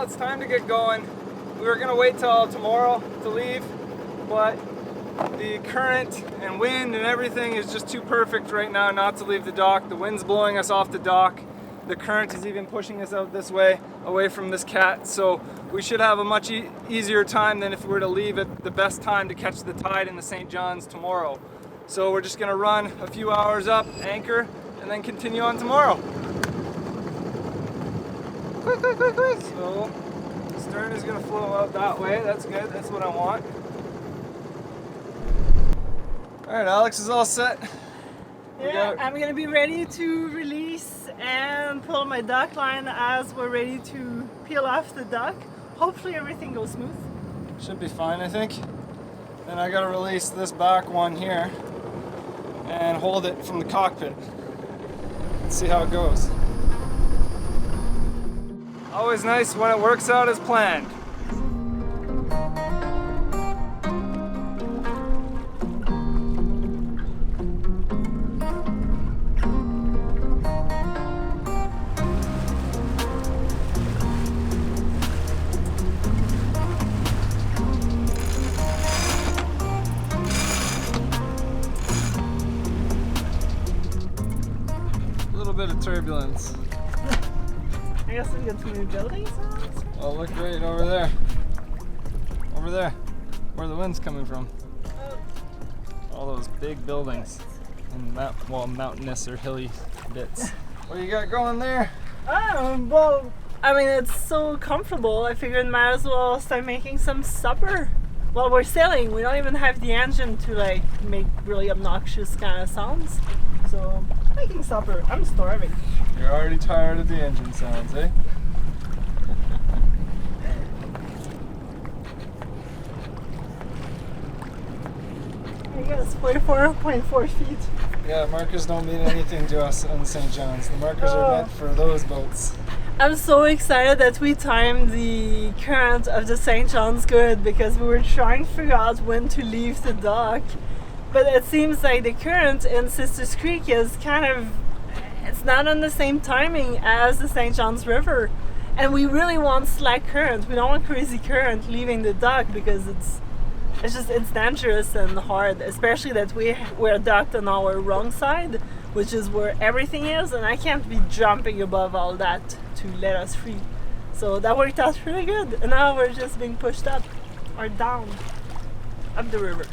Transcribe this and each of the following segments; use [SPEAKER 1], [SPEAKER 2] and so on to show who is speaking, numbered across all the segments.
[SPEAKER 1] it's time to get going. We were gonna wait till tomorrow to leave, but the current and wind and everything is just too perfect right now not to leave the dock. The wind's blowing us off the dock. The current is even pushing us out this way, away from this cat. So we should have a much easier time than if we were to leave at the best time to catch the tide in the St. John's tomorrow. So we're just gonna run a few hours up, anchor, and then continue on tomorrow. Quick, quick, quick, quick. So the stern is gonna flow out that way. That's good, that's what I want. All right, Alex is all set.
[SPEAKER 2] Yeah, I'm gonna be ready to release and pull my dock line as we're ready to peel off the dock. Hopefully everything goes smooth.
[SPEAKER 1] Should be fine, I think. Then I gotta release this back one here and hold it from the cockpit. Let's see how it goes. Always nice when it works out as planned. Bit of turbulence.
[SPEAKER 2] I guess we got some new buildings on.
[SPEAKER 1] Oh, look right over there. Over there, where the wind's coming from.
[SPEAKER 2] Oh.
[SPEAKER 1] All those big buildings and mountainous or hilly bits. What do you got going there?
[SPEAKER 2] Well, I mean, it's so comfortable. I figured might as well start making some supper while we're sailing. We don't even have the engine to like make really obnoxious kind of sounds. So, making supper. I'm starving.
[SPEAKER 1] You're already tired of the engine sounds, eh?
[SPEAKER 2] I guess 44.4 feet.
[SPEAKER 1] Yeah, markers don't mean anything to us on St. John's. The markers are meant for those boats.
[SPEAKER 2] I'm so excited that we timed the current of the St. John's good because we were trying to figure out when to leave the dock. But it seems like the current in Sisters Creek is it's not on the same timing as the St. John's River. And we really want slack current. We don't want crazy current leaving the dock because it's dangerous and hard, especially that we're docked on our wrong side, which is where everything is, and I can't be jumping above all that to let us free. So that worked out really good. And now we're just being pushed up or down up the river.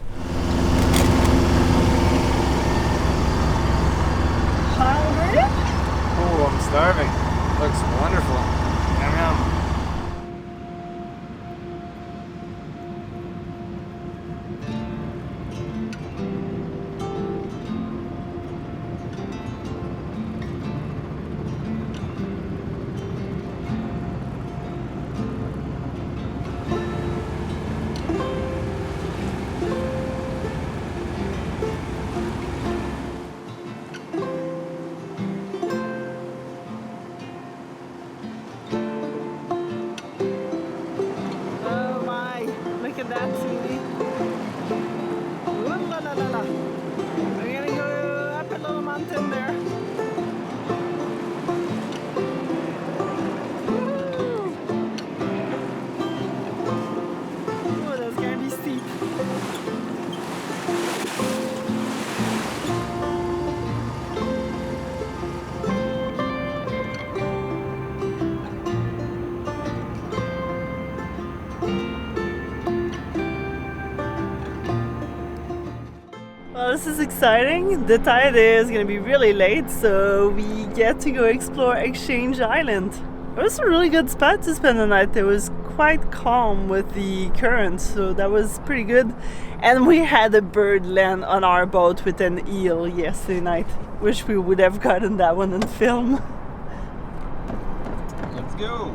[SPEAKER 2] Hungry?
[SPEAKER 1] Oh, I'm starving. Looks wonderful. Yum yum.
[SPEAKER 2] This is exciting. The tide is going to be really late, so we get to go explore Exchange Island. It was a really good spot to spend the night. It was quite calm with the current, so that was pretty good. And we had a bird land on our boat with an eel yesterday night. Wish we would have gotten that one on film.
[SPEAKER 1] Let's go.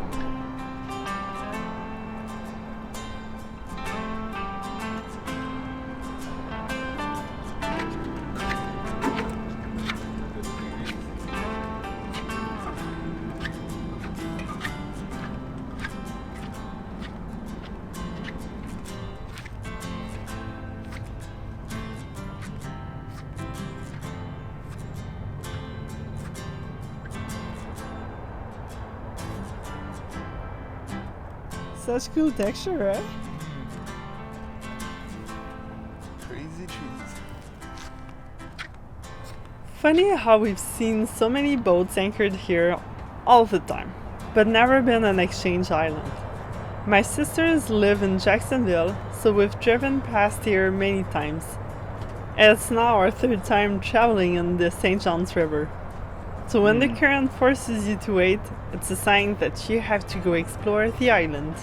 [SPEAKER 2] Such cool texture, right?
[SPEAKER 1] Crazy trees.
[SPEAKER 2] Funny how we've seen so many boats anchored here all the time, but never been on Exchange Island. My sisters live in Jacksonville, so we've driven past here many times. And it's now our third time traveling on the St. John's River. So when the current forces you to wait, it's a sign that you have to go explore the island.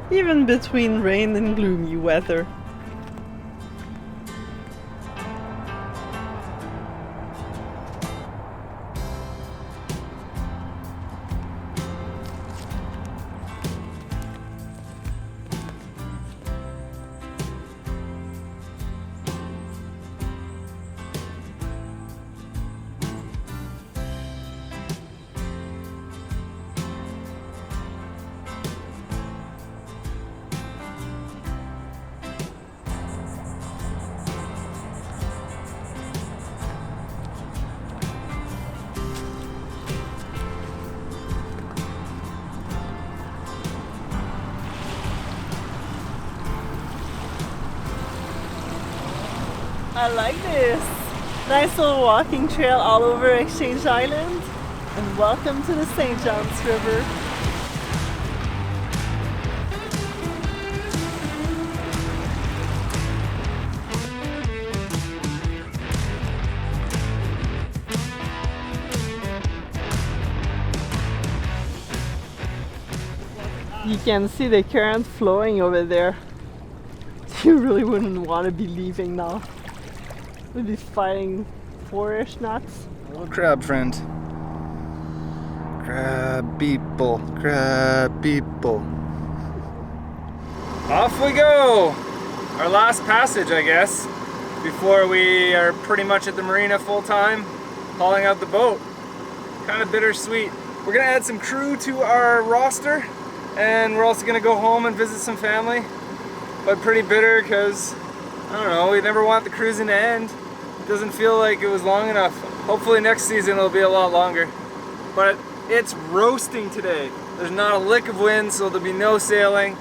[SPEAKER 2] Even between rain and gloomy weather. I like this. Nice little walking trail all over Exchange Island. And welcome to the St. John's River. You can see the current flowing over there. You really wouldn't want to be leaving now. We'd be fighting 4-ish knots.
[SPEAKER 1] Little crab friend. Crab people, crab people. Off we go! Our last passage, I guess, before we are pretty much at the marina full time, hauling out the boat. Kind of bittersweet. We're gonna add some crew to our roster, and we're also gonna go home and visit some family. But pretty bitter because, I don't know, we never want the cruising to end. It doesn't feel like it was long enough. Hopefully next season it'll be a lot longer. But it's roasting today. There's not a lick of wind, so there'll be no sailing,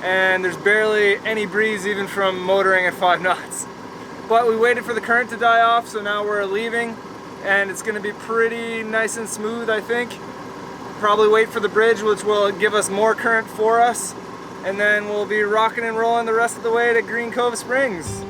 [SPEAKER 1] and there's barely any breeze even from motoring at 5 knots. But we waited for the current to die off, so now we're leaving, and it's gonna be pretty nice and smooth, I think. Probably wait for the bridge, which will give us more current for us, and then we'll be rocking and rolling the rest of the way to Green Cove Springs.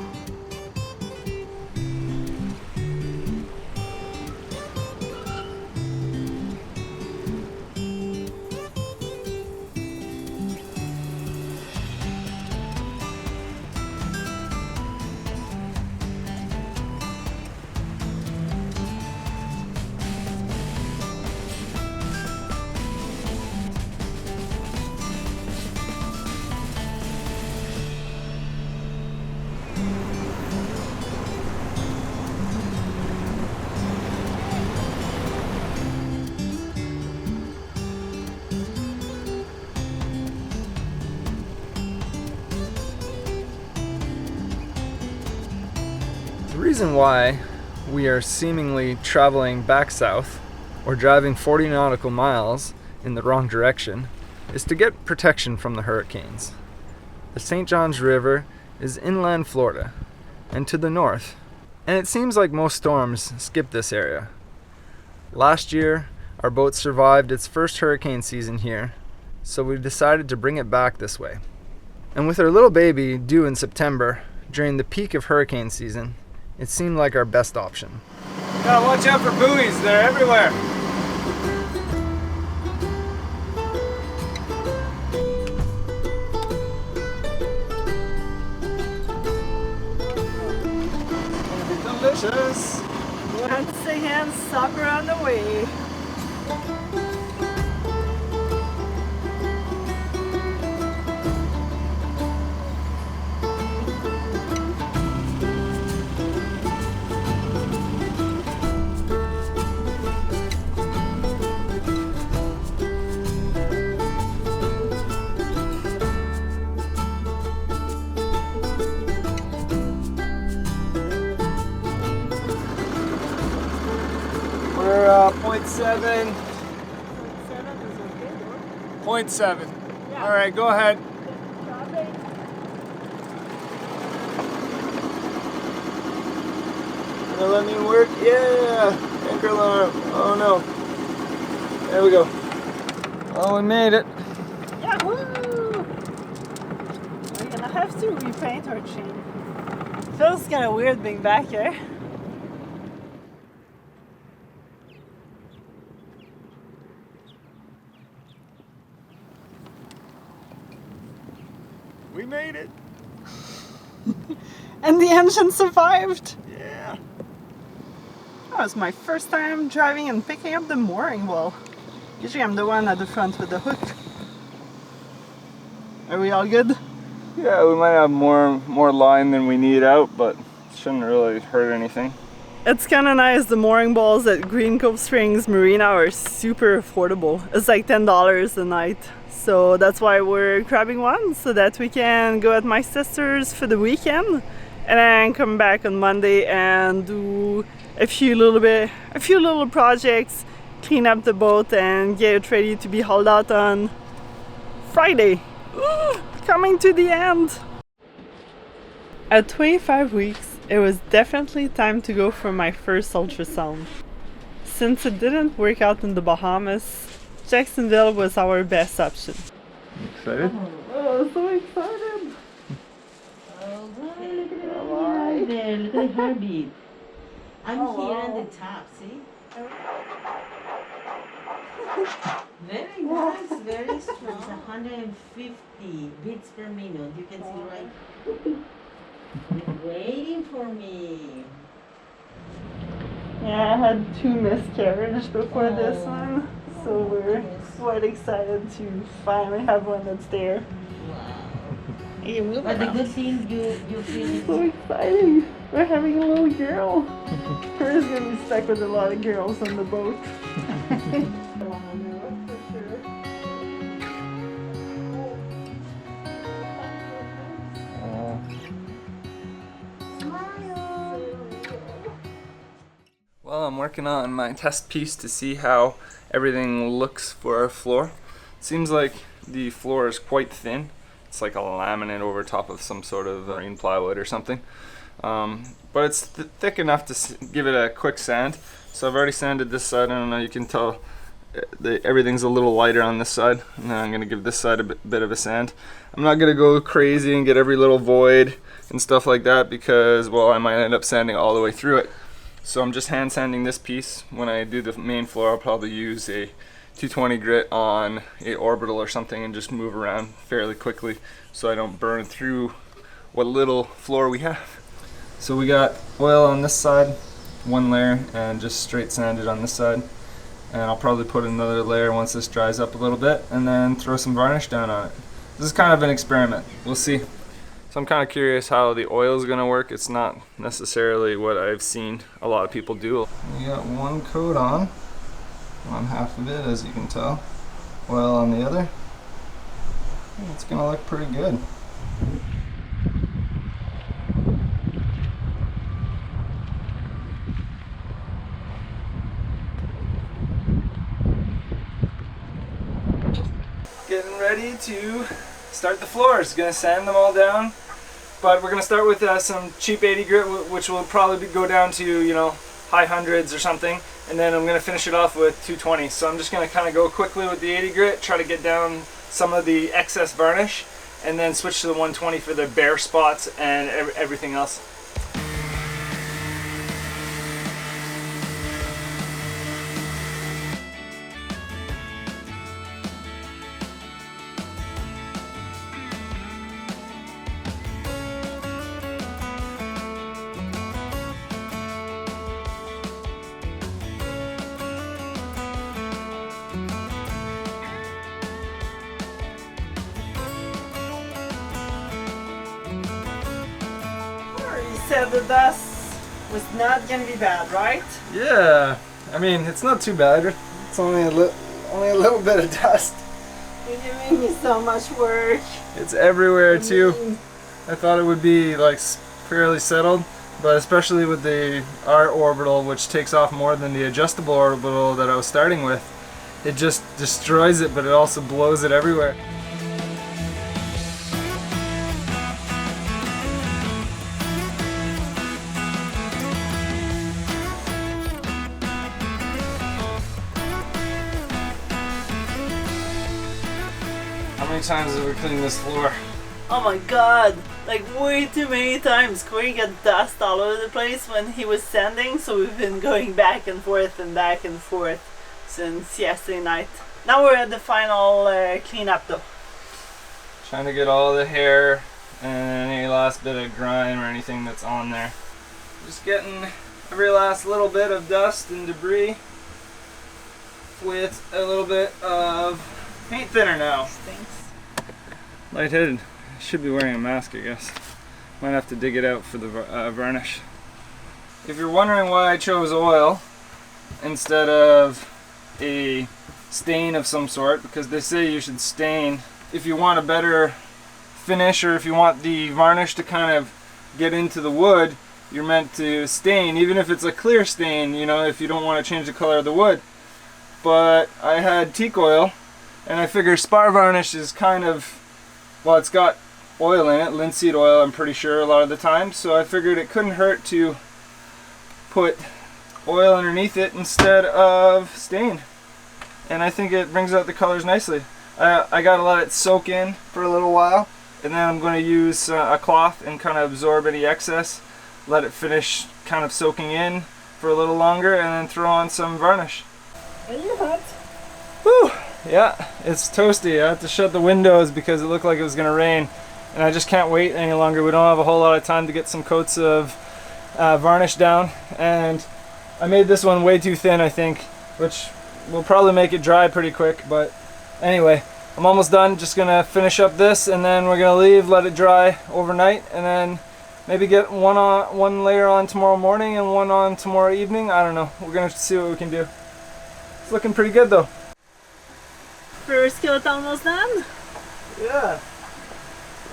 [SPEAKER 1] The reason why we are seemingly traveling back south or driving 40 nautical miles in the wrong direction is to get protection from the hurricanes. The St. John's River is inland Florida and to the north, and it seems like most storms skip this area. Last year, our boat survived its first hurricane season here, so we decided to bring it back this way. And with our little baby due in September, during the peak of hurricane season, it seemed like our best option. Gotta watch out for buoys, they're everywhere. It's gonna be delicious.
[SPEAKER 2] Once again, supper on the way.
[SPEAKER 1] We're 0.7.
[SPEAKER 2] 0.7 is okay, though.
[SPEAKER 1] 0.7.
[SPEAKER 2] Yeah,
[SPEAKER 1] All right, go ahead. Gonna let me work? Yeah! Anchor alarm. Oh no. There we go. Oh, we made it.
[SPEAKER 2] Yahoo! We're gonna have to repaint our chain. Feels kind of weird being back here.
[SPEAKER 1] We made it.
[SPEAKER 2] And the engine survived!
[SPEAKER 1] Yeah.
[SPEAKER 2] That was my first time driving and picking up the mooring wall. Usually I'm the one at the front with the hook. Are we all good?
[SPEAKER 1] Yeah, we might have more line than we need out, but shouldn't really hurt anything.
[SPEAKER 2] It's kind of nice. The mooring balls at Green Cove Springs Marina are super affordable. It's like $10 a night. So that's why we're grabbing one, so that we can go at my sister's for the weekend and then come back on Monday and do a few little projects, clean up the boat and get it ready to be hauled out on Friday. Coming to the end. At 25 weeks, it was definitely time to go for my first ultrasound. Since it didn't work out in the Bahamas, Jacksonville was our best option.
[SPEAKER 1] Excited?
[SPEAKER 2] Oh, so excited!
[SPEAKER 3] Right there, look at the heartbeat. I'm here on the top, see? Very nice, very strong. It's 150 beats per minute. You can see right. It's waiting for me.
[SPEAKER 2] Yeah, I had 2 miscarriages before this one, so we're quite excited to finally have one that's there.
[SPEAKER 3] Wow.
[SPEAKER 2] Hey, move
[SPEAKER 3] But the
[SPEAKER 2] around.
[SPEAKER 3] good thing you feel
[SPEAKER 2] So exciting! We're having a little girl. Her gonna be stuck with a lot of girls on the boat.
[SPEAKER 1] Well, I'm working on my test piece to see how everything looks for our floor. It seems like the floor is quite thin. It's like a laminate over top of some sort of marine plywood or something. But it's thick enough to give it a quick sand. So I've already sanded this side. I don't know, you can tell everything's a little lighter on this side. And then I'm going to give this side a bit of a sand. I'm not going to go crazy and get every little void and stuff like that because, well, I might end up sanding all the way through it. So I'm just hand sanding this piece. When I do the main floor, I'll probably use a 220 grit on a orbital or something and just move around fairly quickly so I don't burn through what little floor we have. So we got oil on this side, 1 layer, and just straight sanded on this side. And I'll probably put another layer once this dries up a little bit and then throw some varnish down on it. This is kind of an experiment. We'll see. So I'm kind of curious how the oil is going to work. It's not necessarily what I've seen a lot of people do. We got 1 coat on half of it, as you can tell. Oil on the other. It's going to look pretty good. Getting ready to start the floors. Gonna sand them all down, but we're gonna start with some cheap 80 grit, which will probably go down to, you know, high hundreds or something, and then I'm gonna finish it off with 220. So I'm just gonna kind of go quickly with the 80 grit, try to get down some of the excess varnish, and then switch to the 120 for the bare spots and everything else.
[SPEAKER 2] Said the dust was not gonna be bad, right?
[SPEAKER 1] Yeah, I mean, it's not too bad. It's only a little bit of dust.
[SPEAKER 2] You're giving me so much work.
[SPEAKER 1] It's everywhere too. I thought it would be like fairly settled, but especially with the R orbital, which takes off more than the adjustable orbital that I was starting with, it just destroys it, but it also blows it everywhere. How many times have we cleaned this floor?
[SPEAKER 2] Oh my god, like way too many times. Corey got dust all over the place when he was sanding, so we've been going back and forth since yesterday night. Now we're at the final cleanup though.
[SPEAKER 1] Trying to get all the hair and any last bit of grime or anything that's on there. Just getting every last little bit of dust and debris with a little bit of paint thinner now.
[SPEAKER 2] Stinks.
[SPEAKER 1] Lightheaded. Should be wearing a mask, I guess. Might have to dig it out for the varnish. If you're wondering why I chose oil instead of a stain of some sort, because they say you should stain if you want a better finish, or if you want the varnish to kind of get into the wood, you're meant to stain, even if it's a clear stain, you know, if you don't want to change the color of the wood. But I had teak oil, and I figure spar varnish is kind of, well, it's got oil in it, linseed oil, I'm pretty sure, a lot of the time, so I figured it couldn't hurt to put oil underneath it instead of stain. And I think it brings out the colors nicely. I gotta let it soak in for a little while, and then I'm going to use a cloth and kind of absorb any excess, let it finish kind of soaking in for a little longer, and then throw on some varnish.
[SPEAKER 2] Are you hot?
[SPEAKER 1] Whew! Yeah, it's toasty. I had to shut the windows because it looked like it was going to rain, and I just can't wait any longer. We don't have a whole lot of time to get some coats of varnish down, and I made this one way too thin, I think, which will probably make it dry pretty quick. But anyway, I'm almost done. Just gonna finish up this, and then we're gonna leave, let it dry overnight, and then maybe get one layer on tomorrow morning and one on tomorrow evening. I don't know. We're gonna see what we can do. It's looking pretty good though.
[SPEAKER 2] First coat almost done?
[SPEAKER 1] Yeah.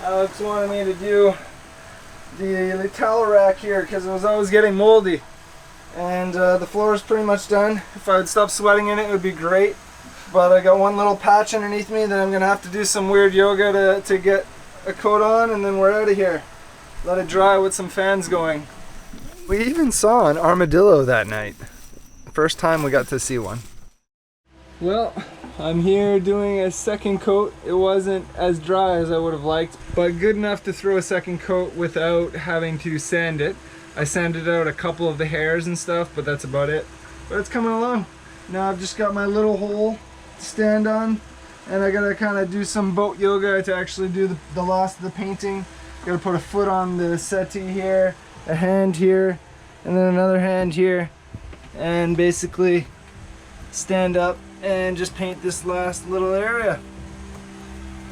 [SPEAKER 1] Alex wanted me to do the towel rack here because it was always getting moldy. And the floor is pretty much done. If I would stop sweating in it, it would be great. But I got one little patch underneath me that I'm going to have to do some weird yoga to get a coat on, and then we're out of here. Let it dry with some fans going. We even saw an armadillo that night. First time we got to see one. Well, I'm here doing a second coat. It wasn't as dry as I would have liked, but good enough to throw a second coat without having to sand it. I sanded out a couple of the hairs and stuff, but that's about it. But it's coming along. Now I've just got my little hole to stand on, and I gotta kind of do some boat yoga to actually do the last of the painting. Gotta put a foot on the settee here, a hand here, and then another hand here, and basically stand up and just paint this last little area.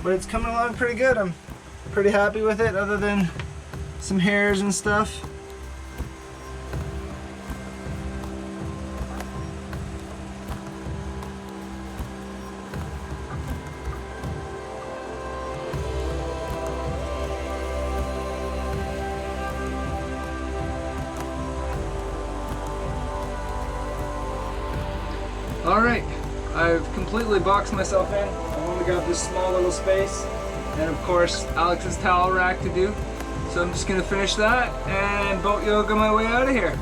[SPEAKER 1] But it's coming along pretty good. I'm pretty happy with it, other than some hairs and stuff. Alright, I've completely boxed myself in. I've only got this small little space, and of course Alex's towel rack to do. So I'm just going to finish that and boat yoga my way out of here.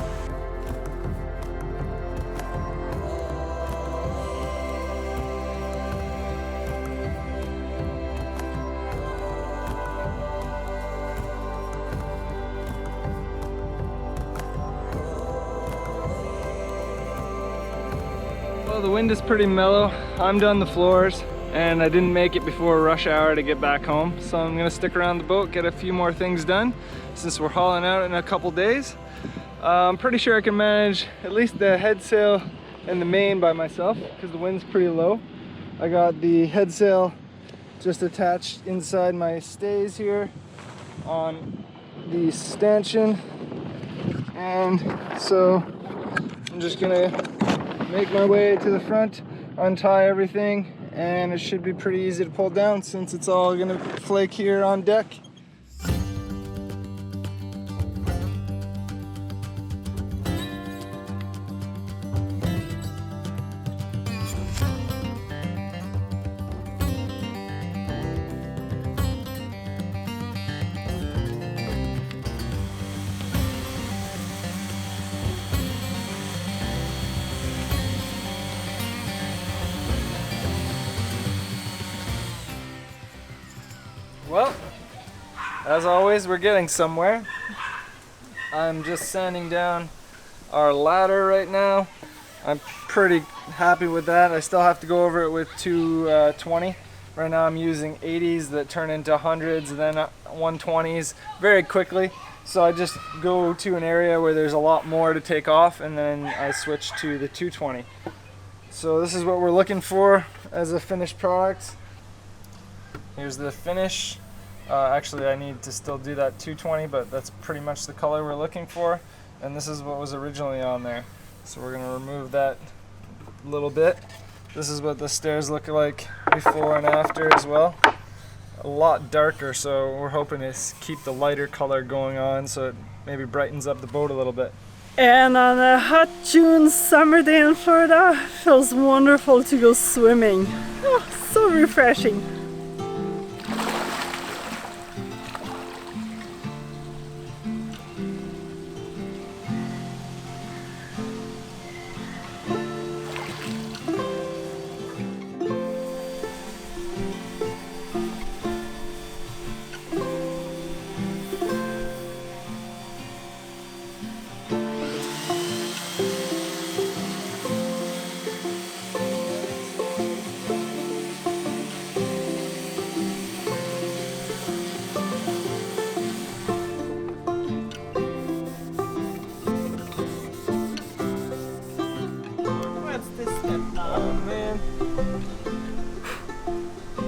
[SPEAKER 1] Well, the wind is pretty mellow. I'm done the floors, and I didn't make it before rush hour to get back home. So I'm gonna stick around the boat, get a few more things done since we're hauling out in a couple days. I'm pretty sure I can manage at least the head sail and the main by myself because the wind's pretty low. I got the head sail just attached inside my stays here on the stanchion, and so I'm just gonna make my way to the front, untie everything, and it should be pretty easy to pull down since it's all gonna flake here on deck. Well, as always, we're getting somewhere. I'm just sanding down our ladder right now. I'm pretty happy with that. I still have to go over it with 220. Right now I'm using 80s that turn into 100s and then 120s very quickly. So I just go to an area where there's a lot more to take off and then I switch to the 220. So this is what we're looking for as a finished product. Here's the finish. Actually, I need to still do that 220, but that's pretty much the color we're looking for. And this is what was originally on there. So we're gonna remove that a little bit. This is what the stairs look like before and after as well. A lot darker, so we're hoping to keep the lighter color going on so it maybe brightens up the boat a little bit.
[SPEAKER 2] And on a hot June summer day in Florida, feels wonderful to go swimming. Oh, so refreshing.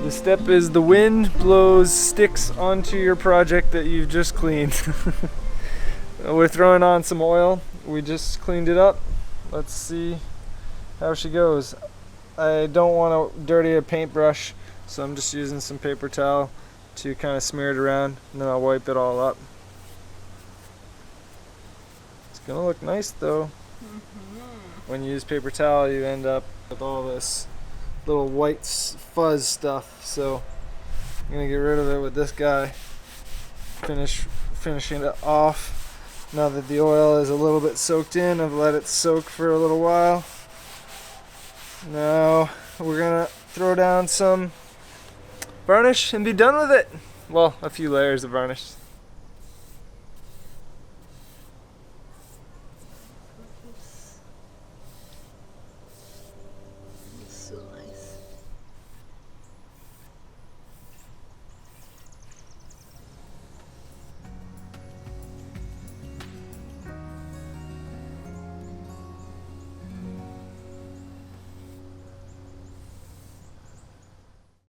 [SPEAKER 1] The step is the wind blows sticks onto your project that you've just cleaned. We're throwing on some oil. We just cleaned it up. Let's see how she goes. I don't want to dirty a paintbrush, so I'm just using some paper towel to kind of smear it around, and then I'll wipe it all up. It's gonna look nice though. When you use paper towel, you end up with all this little white fuzz stuff, so I'm gonna get rid of it with this guy. Finishing it off. Now that the oil is a little bit soaked in, I've let it soak for a little while. Now we're gonna throw down some varnish and be done with it. Well, a few layers of varnish.